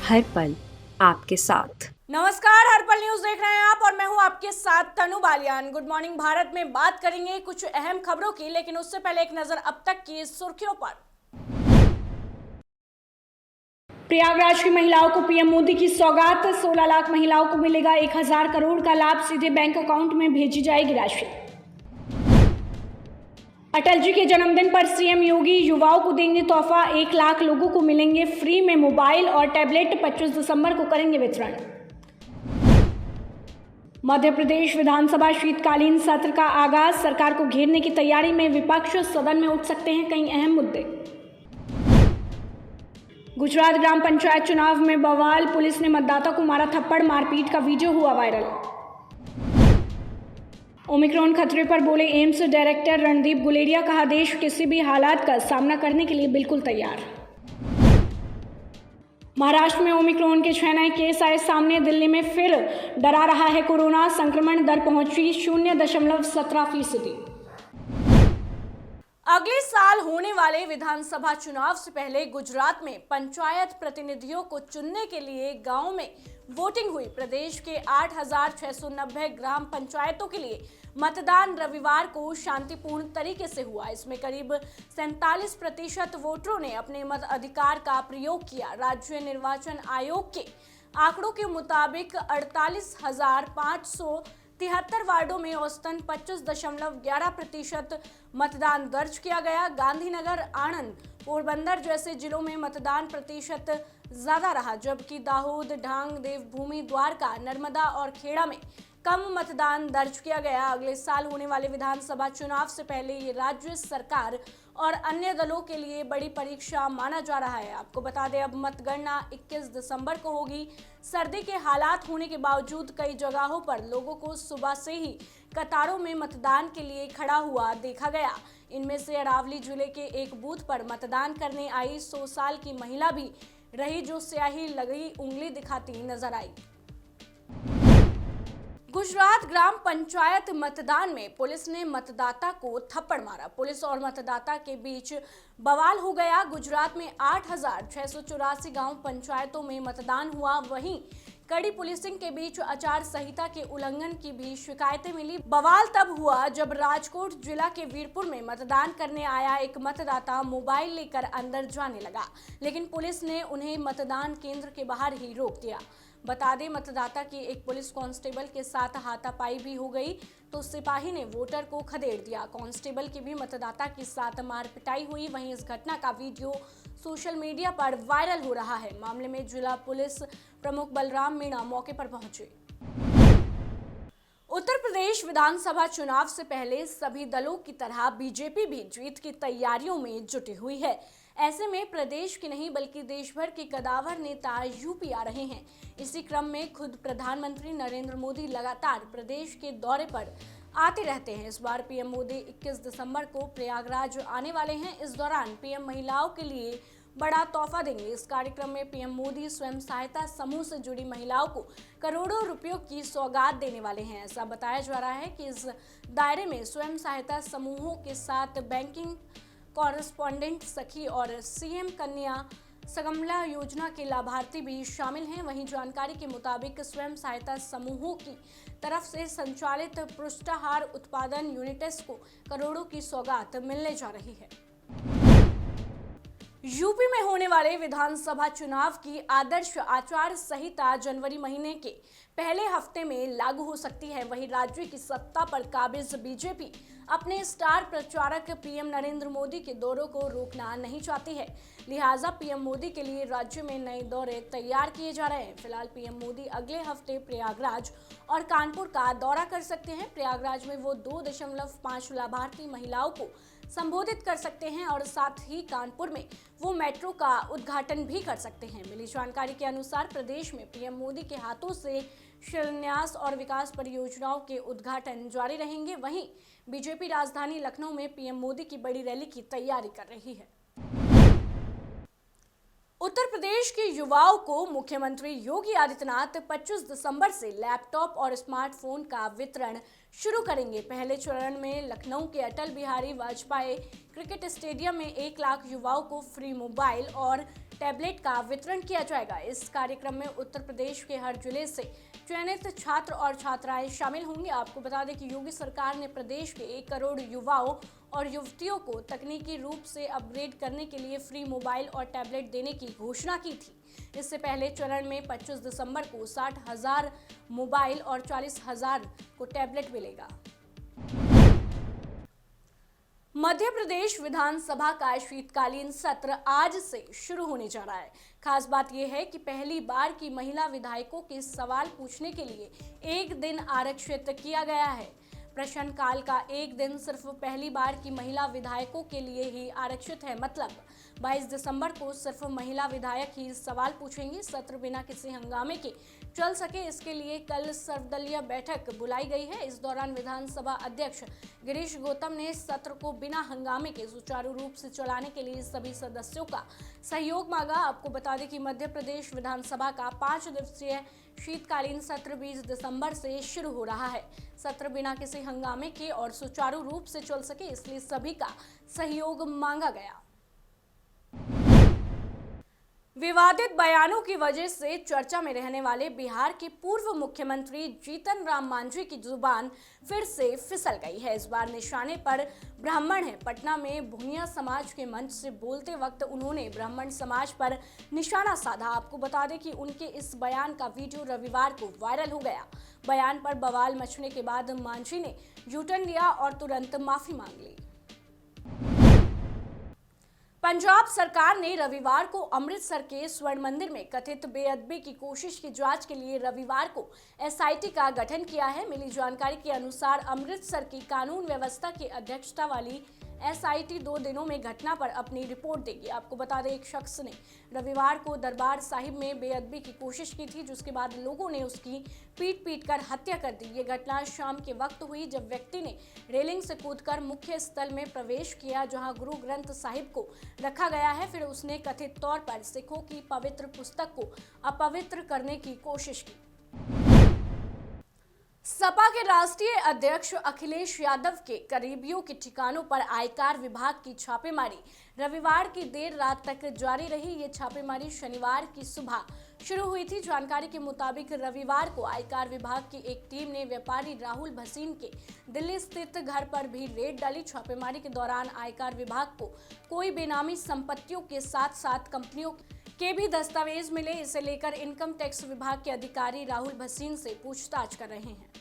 हर पल आपके साथ। नमस्कार, हर्पल न्यूज देख रहे हैं आप और मैं हूं आपके साथ तनु बालियान। गुड मॉर्निंग भारत में बात करेंगे कुछ अहम खबरों की, लेकिन उससे पहले एक नजर अब तक की सुर्खियों पर। प्रयागराज की महिलाओं को पीएम मोदी की सौगात, 16 लाख महिलाओं को मिलेगा 1000 करोड़ का लाभ, सीधे बैंक अकाउंट में भेजी जाएगी राशि। अटल जी के जन्मदिन पर सीएम योगी युवाओं को देंगे तोहफा, 1 लाख लोगों को मिलेंगे फ्री में मोबाइल और टैबलेट, 25 दिसंबर को करेंगे वितरण। मध्य प्रदेश विधानसभा शीतकालीन सत्र का आगाज, सरकार को घेरने की तैयारी में विपक्ष, सदन में उठ सकते हैं कई अहम मुद्दे। गुजरात ग्राम पंचायत चुनाव में बवाल, पुलिस ने मतदाता को मारा थप्पड़, मारपीट का वीडियो हुआ वायरल। ओमिक्रॉन खतरे पर बोले एम्स डायरेक्टर रणदीप गुलेरिया, कहा देश किसी भी हालात का सामना करने के लिए बिल्कुल तैयार। महाराष्ट्र में ओमिक्रॉन के 6 नए केस आए सामने, दिल्ली में फिर डरा रहा है कोरोना, संक्रमण दर पहुंची 0.17%। अगले साल होने वाले विधानसभा चुनाव से पहले गुजरात में पंचायत प्रतिनिधियों को चुनने के लिए गांवों में वोटिंग हुई। प्रदेश के 8,690 ग्राम पंचायतों के लिए मतदान रविवार को शांतिपूर्ण तरीके से हुआ। इसमें करीब 47% वोटरों ने अपने मताधिकार का प्रयोग किया। राज्य निर्वाचन आयोग के आंकड़ों के मुताबिक 48,573 वार्डों में औसतन 25.11% मतदान दर्ज किया गया। गांधीनगर, आणंद, पोरबंदर जैसे जिलों में मतदान प्रतिशत ज्यादा रहा, जबकि दाहोद, ढांग, देवभूमि, द्वारका, नर्मदा और खेड़ा में कम मतदान दर्ज किया गया। अगले साल होने वाले विधानसभा चुनाव से पहले ये राज्य सरकार और अन्य दलों के लिए बड़ी परीक्षा माना जा रहा है। आपको बता दें, अब मतगणना 21 दिसंबर को होगी। सर्दी के हालात होने के बावजूद कई जगहों पर लोगों को सुबह से ही कतारों में मतदान के लिए खड़ा हुआ देखा गया। इनमें से अरावली जिले के एक बूथ पर मतदान करने आई 100 साल की महिला भी रही, जो स्याही लगी उंगली दिखाती नजर आई। गुजरात ग्राम पंचायत मतदान में पुलिस ने मतदाता को थप्पड़ मारा। पुलिस और मतदाता के बीच बवाल हो गया। गुजरात में 8,684 गांव पंचायतों में मतदान हुआ। वहीं कड़ी पुलिसिंग के बीच आचार संहिता के उल्लंघन की भी शिकायतें मिली। बवाल तब हुआ जब राजकोट जिला के वीरपुर में मतदान करने आया एक मतदाता मोबाइल लेकर अंदर जाने लगा, लेकिन पुलिस ने उन्हें मतदान केंद्र के बाहर ही रोक दिया। बता दें, मतदाता की एक पुलिस कांस्टेबल के साथ हाथापाई भी हो गई, तो सिपाही ने वोटर को खदेड़ दिया। कांस्टेबल की भी मतदाता के साथ मारपिटाई हुई। वहीं इस घटना का वीडियो सोशल मीडिया पर वायरल हो रहा है। मामले में जिला पुलिस प्रमुख बलराम मीणा मौके पर पहुंचे। उत्तर प्रदेश विधानसभा चुनाव से पहले सभी दलों की तरह बीजेपी भी जीत की तैयारियों में जुटी हुई है। ऐसे में प्रदेश के नहीं बल्कि देश भर के कदावर नेता यूपी आ रहे हैं। इसी क्रम में खुद प्रधानमंत्री नरेंद्र मोदी लगातार प्रदेश के दौरे पर आते रहते हैं। इस बार पीएम मोदी 21 दिसंबर को प्रयागराज आने वाले हैं। इस दौरान पीएम महिलाओं के लिए बड़ा तोहफा देंगे। इस कार्यक्रम में पीएम मोदी स्वयं सहायता समूह से जुड़ी महिलाओं को करोड़ों रुपयों की सौगात देने वाले हैं। ऐसा बताया जा रहा है कि इस दायरे में स्वयं सहायता समूहों के साथ बैंकिंग कॉरेस्पॉन्डेंट सखी और सीएम कन्या सुगमला योजना के लाभार्थी भी शामिल हैं। वहीं जानकारी के मुताबिक स्वयं सहायता समूहों की तरफ से संचालित पुष्टाहार उत्पादन यूनिट्स को करोड़ों की सौगात मिलने जा रही है। यूपी में होने वाले विधानसभा चुनाव की आदर्श आचार संहिता जनवरी महीने के पहले हफ्ते में लागू हो सकती है। वहीं राज्य की सत्ता पर काबिज बीजेपी अपने स्टार प्रचारक पीएम नरेंद्र मोदी के दौरों को रोकना नहीं चाहती है। लिहाजा पीएम मोदी के लिए राज्य में नए दौरे तैयार किए जा रहे हैं। फिलहाल पीएम मोदी अगले हफ्ते प्रयागराज और कानपुर का दौरा कर सकते हैं। प्रयागराज में वो 2.5 लाभार्थी महिलाओं को संबोधित कर सकते हैं और साथ ही कानपुर में वो मेट्रो का उद्घाटन भी कर सकते हैं। मिली जानकारी के अनुसार प्रदेश में पीएम मोदी के हाथों से शिलान्यास और विकास परियोजनाओं के उद्घाटन जारी रहेंगे। वहीं बीजेपी राजधानी लखनऊ में पीएम मोदी की बड़ी रैली की तैयारी कर रही है। उत्तर प्रदेश के युवाओं को मुख्यमंत्री योगी आदित्यनाथ 25 दिसंबर से लैपटॉप और स्मार्टफोन का वितरण शुरू करेंगे। पहले चरण में लखनऊ के अटल बिहारी वाजपेयी क्रिकेट स्टेडियम में 1 लाख युवाओं को फ्री मोबाइल और टैबलेट का वितरण किया जाएगा। इस कार्यक्रम में उत्तर प्रदेश के हर जिले से चयनित छात्र और छात्राएं शामिल होंगे। आपको बता दें कि योगी सरकार ने प्रदेश के 1 करोड़ युवाओं और युवतियों को तकनीकी रूप से अपग्रेड करने के लिए फ्री मोबाइल और टैबलेट देने की घोषणा की थी। इससे पहले चरण में 25 दिसंबर को 60,000 मोबाइल और 40,000 को टैबलेट मिलेगा। मध्य प्रदेश विधानसभा का शीतकालीन सत्र आज से शुरू होने जा रहा है। खास बात यह है कि पहली बार की महिला विधायकों के सवाल पूछने के लिए एक दिन आरक्षित किया गया है। प्रश्नकाल का एक दिन सिर्फ पहली बार की महिला विधायकों के लिए ही आरक्षित है। मतलब 22 दिसंबर को सिर्फ महिला विधायक ही सवाल पूछेंगे। सत्र बिना किसी हंगामे के चल सके, इसके लिए कल सर्वदलीय बैठक बुलाई गई है। इस दौरान विधानसभा अध्यक्ष गिरीश गौतम ने सत्र को बिना हंगामे के सुचारू रूप से चलाने के लिए सभी सदस्यों का सहयोग मांगा। आपको बता दें कि मध्य प्रदेश विधानसभा का 5 दिवसीय शीतकालीन सत्र 20 दिसंबर से शुरू हो रहा है। सत्र बिना किसी हंगामे के और सुचारू रूप से चल सके, इसलिए सभी का सहयोग मांगा गया। विवादित बयानों की वजह से चर्चा में रहने वाले बिहार के पूर्व मुख्यमंत्री जीतन राम मांझी की जुबान फिर से फिसल गई है। इस बार निशाने पर ब्राह्मण है। पटना में भुइयां समाज के मंच से बोलते वक्त उन्होंने ब्राह्मण समाज पर निशाना साधा। आपको बता दें कि उनके इस बयान का वीडियो रविवार को वायरल हो गया। बयान पर बवाल मचने के बाद मांझी ने यू-टर्न लिया और तुरंत माफी मांग ली। पंजाब सरकार ने रविवार को अमृतसर के स्वर्ण मंदिर में कथित बेअदबी की कोशिश की जांच के लिए रविवार को एसआईटी का गठन किया है। मिली जानकारी के अनुसार अमृतसर की कानून व्यवस्था की अध्यक्षता वाली एसआईटी 2 दिनों में घटना पर अपनी रिपोर्ट देगी। आपको बता दें, एक शख्स ने रविवार को दरबार साहिब में बेअदबी की कोशिश की थी, जिसके बाद लोगों ने उसकी पीट कर हत्या कर दी। ये घटना शाम के वक्त हुई, जब व्यक्ति ने रेलिंग से कूदकर मुख्य स्थल में प्रवेश किया, जहां गुरु ग्रंथ साहिब को रखा गया है। फिर उसने कथित तौर पर सिखों की पवित्र पुस्तक को अपवित्र करने की कोशिश की। सपा के राष्ट्रीय अध्यक्ष अखिलेश यादव के करीबियों के ठिकानों पर आयकर विभाग की छापेमारी रविवार की देर रात तक जारी रही। ये छापेमारी शनिवार की सुबह शुरू हुई थी। जानकारी के मुताबिक रविवार को आयकर विभाग की एक टीम ने व्यापारी राहुल भसीन के दिल्ली स्थित घर पर भी रेड डाली। छापेमारी के दौरान आयकर विभाग को कोई बेनामी संपत्तियों के साथ साथ कंपनियों के भी दस्तावेज मिले। इसे लेकर इनकम टैक्स विभाग के अधिकारी राहुल भसीन से पूछताछ कर रहे हैं।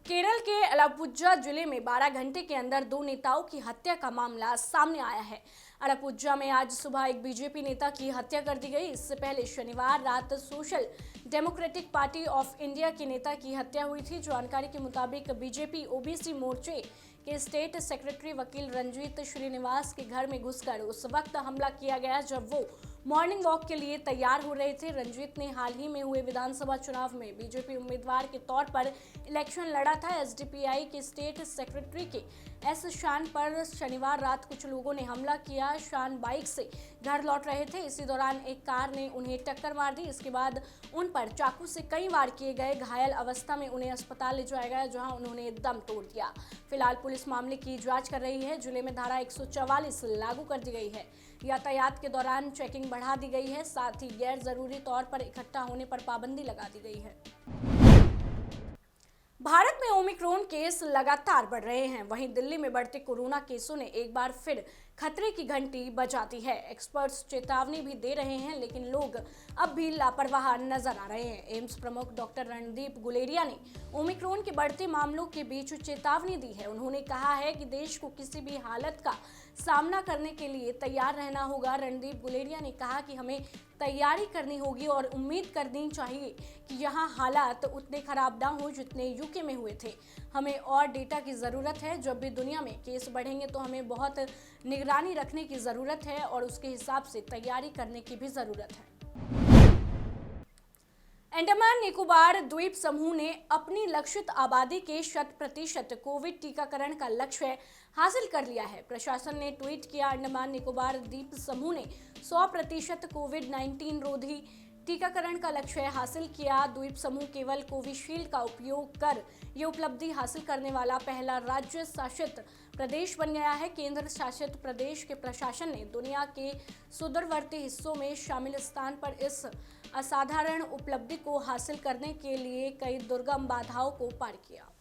केरल के अलापुझा जिले में 12 घंटे के अंदर 2 नेताओं की हत्या का मामला सामने आया है। अलापुझा में आज सुबह एक बीजेपी नेता की हत्या कर दी गई। इससे पहले शनिवार रात social democratic party of India के नेता की हत्या हुई थी। जानकारी के मुताबिक बीजेपी ओबीसी मोर्चे के स्टेट सेक्रेटरी वकील रंजीत श्रीनिवास के घर में घुसकर उस वक्त हमला किया गया जब वो मॉर्निंग वॉक के लिए तैयार हो रहे थे। रंजीत ने हाल ही में हुए विधानसभा चुनाव में बीजेपी उम्मीदवार के तौर पर इलेक्शन लड़ा था। एसडीपीआई के स्टेट सेक्रेटरी के एस शान पर शनिवार रात कुछ लोगों ने हमला किया। शान बाइक से घर लौट रहे थे। इसी दौरान एक कार ने उन्हें टक्कर मार दी। इसके बाद उन पर चाकू से कई वार किए गए। घायल अवस्था में उन्हें अस्पताल ले जाया गया, जहां उन्होंने दम तोड़ दिया। फिलहाल पुलिस मामले की जांच कर रही है। जिले में धारा 144 लागू कर दी गई है। यातायात के दौरान चेकिंग बढ़ा दी गई है। साथ ही गैर जरूरी तौर पर इकट्ठा होने पर पाबंदी लगा दी गई है। भारत में ओमिक्रॉन केस लगातार बढ़ रहे हैं। वहीं दिल्ली में बढ़ते कोरोना केसों ने एक बार फिर खतरे की घंटी बजाती है। एक्सपर्ट्स चेतावनी भी दे रहे हैं, लेकिन लोग अब भी लापरवाह नजर आ रहे हैं। एम्स प्रमुख डॉक्टर रणदीप गुलेरिया ने ओमिक्रॉन के बढ़ते मामलों के बीच चेतावनी दी है। उन्होंने कहा है कि देश को किसी भी हालत का सामना करने के लिए तैयार रहना होगा। रणदीप गुलेरिया ने कहा कि हमें तैयारी करनी होगी और उम्मीद करनी चाहिए कि यहाँ हालात उतने खराब ना हो जितने यूके में हुए थे। हमें और डेटा की ज़रूरत है। जब भी दुनिया में केस बढ़ेंगे तो हमें बहुत निगरानी रखने की ज़रूरत है और उसके हिसाब से तैयारी करने की भी ज़रूरत है। अंडमान निकोबार द्वीप समूह ने अपनी लक्षित आबादी के 100% कोविड टीकाकरण का लक्ष्य हासिल कर लिया है। प्रशासन ने ट्वीट किया, अंडमान निकोबार द्वीप समूह ने 100% कोविड-19 रोधी टीकाकरण का लक्ष्य हासिल किया। द्वीप समूह केवल कोविशील्ड का उपयोग कर ये उपलब्धि हासिल करने वाला पहला राज्य शासित प्रदेश बन गया है। केंद्र शासित प्रदेश के प्रशासन ने दुनिया के सुदूरवर्ती हिस्सों में शामिल स्थान पर इस असाधारण उपलब्धि को हासिल करने के लिए कई दुर्गम बाधाओं को पार किया।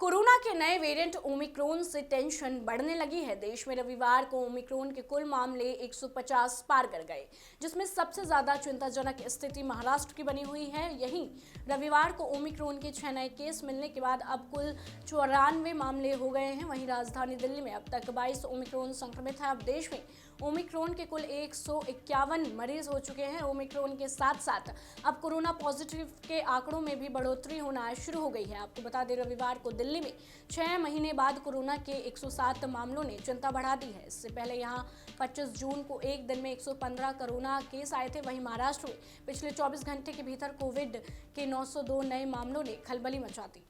कोरोना के नए वेरिएंट ओमिक्रॉन से टेंशन बढ़ने लगी है। देश में रविवार को ओमिक्रॉन के कुल मामले 150 पार कर गए, जिसमें सबसे ज्यादा चिंताजनक स्थिति महाराष्ट्र की बनी हुई है। यहीं रविवार को ओमिक्रॉन के 6 नए केस मिलने के बाद अब कुल 94 मामले हो गए हैं। वहीं राजधानी दिल्ली में अब तक 22 ओमिक्रॉन संक्रमित हैं। अब देश में ओमिक्रॉन के कुल 151 मरीज हो चुके हैं। ओमिक्रॉन के साथ साथ अब कोरोना पॉजिटिव के आंकड़ों में भी बढ़ोतरी होना शुरू हो गई है। आपको बता दें, रविवार को दिल्ली में 6 महीने बाद कोरोना के 107 मामलों ने चिंता बढ़ा दी है। इससे पहले यहां 25 जून को एक दिन में 115 कोरोना केस आए थे। वहीं महाराष्ट्र में पिछले 24 घंटे के भीतर कोविड के 902 नए मामलों ने खलबली मचा दी।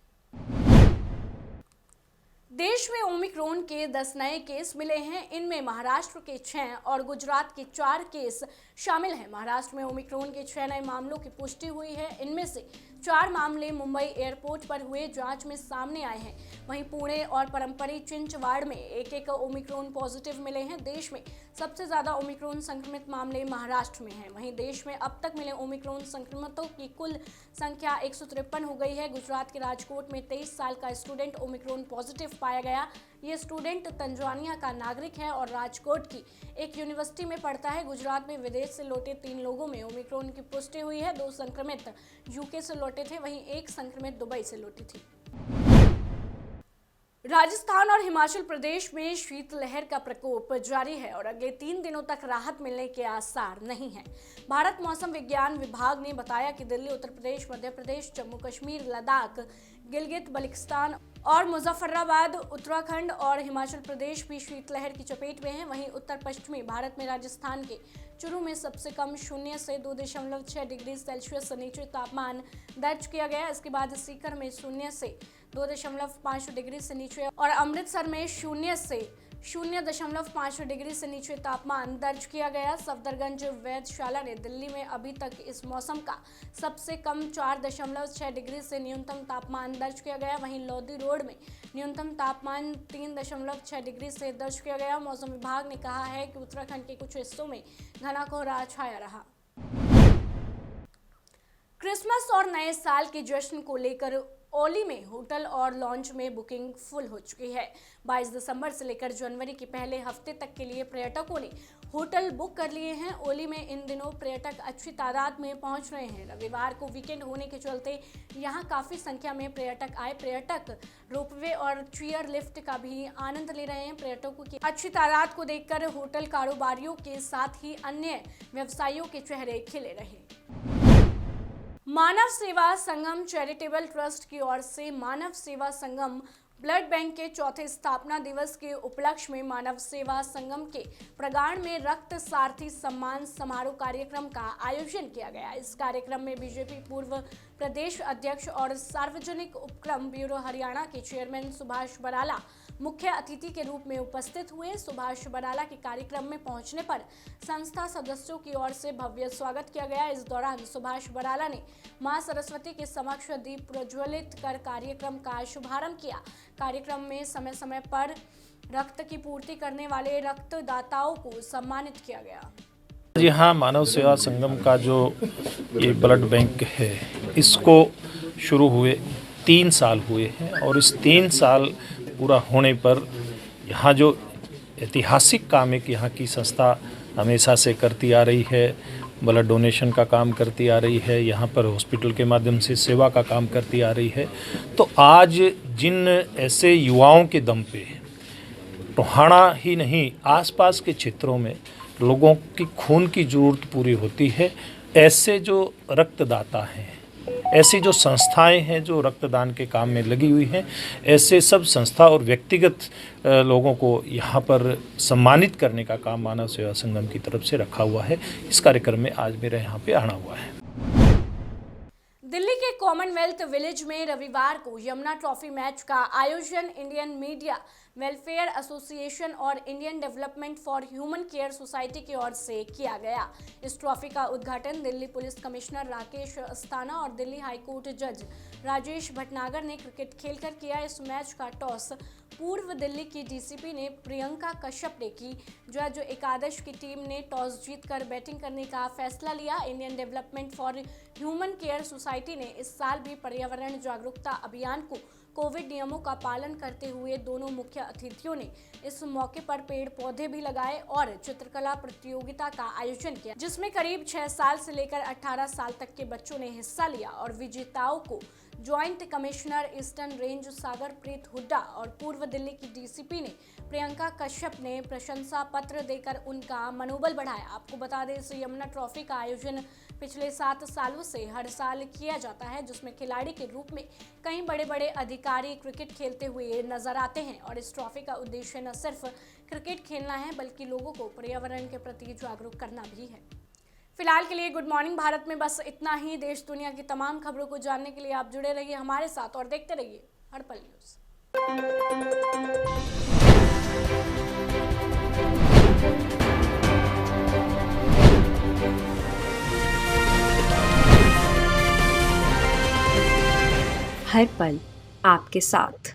देश में ओमिक्रॉन के 10 नए केस मिले हैं। इनमें महाराष्ट्र के 6 और गुजरात के 4 केस शामिल हैं। महाराष्ट्र में ओमिक्रॉन के 6 नए मामलों की पुष्टि हुई है। इनमें से 4 मामले मुंबई एयरपोर्ट पर हुए जांच में सामने आए हैं। वहीं पुणे और परंपरी चिंचवाड़ में एक ओमिक्रॉन पॉजिटिव मिले हैं। देश में सबसे ज्यादा ओमिक्रॉन संक्रमित मामले महाराष्ट्र में हैं। वहीं देश में अब तक मिले ओमिक्रॉन संक्रमितों की कुल संख्या 153 हो गई है। गुजरात के राजकोट में 23 साल का स्टूडेंट ओमिक्रॉन पॉजिटिव पाया गया। ये स्टूडेंट तंजानिया का नागरिक है और राजकोट की एक यूनिवर्सिटी में पढ़ता है। गुजरात में विदेश से लौटे 3 लोगों में ओमिक्रॉन की पुष्टि हुई है। 2 संक्रमित यूके से लौटे थे, वहीं 1 संक्रमित दुबई से लौटी थी। राजस्थान और हिमाचल प्रदेश में शीतलहर का प्रकोप जारी है और अगले 3 दिनों तक राहत मिलने के आसार नहीं हैं। भारत मौसम विज्ञान विभाग ने बताया कि दिल्ली, उत्तर प्रदेश, मध्य प्रदेश, जम्मू कश्मीर, लद्दाख, गिलगित बल्तिस्तान और मुजफ्फराबाद, उत्तराखंड और हिमाचल प्रदेश भी शीतलहर की चपेट में हैं। वहीं उत्तर पश्चिमी भारत में राजस्थान के चुरू में सबसे कम 0 से 2.6 डिग्री सेल्सियस से नीचे तापमान दर्ज किया गया। इसके बाद सीकर में 0 से 2.5 डिग्री से नीचे और अमृतसर में 0 से 0.5 डिग्री से नीचे तापमान दर्ज किया गया। सफदरगंज वेधशाला ने दिल्ली में अभी तक इस मौसम का सबसे कम 4.6 डिग्री से न्यूनतम तापमान दर्ज किया गया। वहीं लोधी रोड में न्यूनतम तापमान 3.6 डिग्री से दर्ज किया गया। मौसम विभाग ने कहा है कि उत्तराखंड के कुछ हिस्सों में घना कोहरा छाया रहा। क्रिसमस और नए साल के जश्न को लेकर ओली में होटल और लॉन्च में बुकिंग फुल हो चुकी है। 22 दिसंबर से लेकर जनवरी के पहले हफ्ते तक के लिए पर्यटकों ने होटल बुक कर लिए हैं। ओली में इन दिनों पर्यटक अच्छी तादाद में पहुंच रहे हैं। रविवार को वीकेंड होने के चलते यहां काफी संख्या में पर्यटक आए। पर्यटक रोपवे और चेयर लिफ्ट का भी आनंद ले रहे हैं। पर्यटकों की अच्छी तादाद को देखकर होटल कारोबारियों के साथ ही अन्य व्यवसायियों के चेहरे खिले रहे। मानव सेवा संगम चैरिटेबल ट्रस्ट की ओर से मानव सेवा संगम ब्लड बैंक के 4थे स्थापना दिवस के उपलक्ष्य में मानव सेवा संगम के प्रांगण में रक्त सारथी सम्मान समारोह कार्यक्रम का आयोजन किया गया। इस कार्यक्रम में बीजेपी पूर्व प्रदेश अध्यक्ष और सार्वजनिक उपक्रम ब्यूरो हरियाणा के चेयरमैन सुभाष बराला मुख्य अतिथि के रूप में उपस्थित हुए। सुभाष बराला के कार्यक्रम में पहुंचने पर संस्था सदस्यों की ओर से भव्य स्वागत किया गया। इस दौरान सुभाष बराला ने मां सरस्वती के समक्ष दीप प्रज्वलित कर कार्यक्रम का शुभारंभ किया। कार्यक्रम में समय समय पर रक्त की पूर्ति करने वाले रक्तदाताओं को सम्मानित किया गया। जी हाँ, मानव सेवा संगम का जो ये ब्लड बैंक है, इसको शुरू हुए 3 साल हुए हैं और इस 3 साल पूरा होने पर यहाँ जो ऐतिहासिक काम है कि यहाँ की संस्था हमेशा से करती आ रही है, ब्लड डोनेशन का काम करती आ रही है, यहाँ पर हॉस्पिटल के माध्यम से सेवा का काम करती आ रही है। तो आज जिन ऐसे युवाओं के दम पे टोहाना ही नहीं, आसपास के क्षेत्रों में लोगों की खून की ज़रूरत पूरी होती है, ऐसे जो रक्तदाता हैं, ऐसी जो संस्थाएं हैं जो रक्तदान के काम में लगी हुई हैं, ऐसे सब संस्था और व्यक्तिगत लोगों को यहाँ पर सम्मानित करने का काम मानव सेवा संगम की तरफ से रखा हुआ है। इस कार्यक्रम में आज मेरा यहाँ पे आना हुआ है। दिल्ली के कॉमनवेल्थ विलेज में रविवार को यमुना ट्रॉफी मैच का आयोजन इंडियन मीडिया वेलफेयर एसोसिएशन और Indian development for human care society की ओर से किया गया। इस ट्रॉफी का उद्घाटन दिल्ली पुलिस कमिश्नर राकेश अस्थाना और दिल्ली हाईकोर्ट जज राजेश भटनागर ने क्रिकेट खेलकर किया। इस मैच का टॉस पूर्व दिल्ली की डीसीपी ने प्रियंका कश्यप ने की। जज एकादश की टीम ने टॉस जीतकर बैटिंग करने का फैसला लिया। Indian development for human care society ने इस साल भी पर्यावरण जागरूकता अभियान को कोविड नियमों का पालन करते हुए दोनों मुख्य अतिथियों ने इस मौके पर पेड़ पौधे भी लगाए और चित्रकला प्रतियोगिता का आयोजन किया, जिसमें करीब 6 साल से लेकर 18 साल तक के बच्चों ने हिस्सा लिया और विजेताओं को ज्वाइंट कमिश्नर ईस्टर्न रेंज सागर प्रीत हुड्डा और पूर्व दिल्ली की डीसीपी ने प्रियंका कश्यप ने प्रशंसा पत्र देकर उनका मनोबल बढ़ाया। आपको बता दें, इस यमुना ट्रॉफी का आयोजन पिछले 7 सालों से हर साल किया जाता है, जिसमें खिलाड़ी के रूप में कई बड़े बड़े अधिकारी क्रिकेट खेलते हुए नजर आते हैं। और इस ट्रॉफी का उद्देश्य न सिर्फ क्रिकेट खेलना है बल्कि लोगों को पर्यावरण के प्रति जागरूक करना भी है। फिलहाल के लिए गुड मॉर्निंग भारत में बस इतना ही। देश दुनिया की तमाम खबरों को जानने के लिए आप जुड़े रहिए हमारे साथ और देखते रहिए हर पल न्यूज़। हर पल आपके साथ।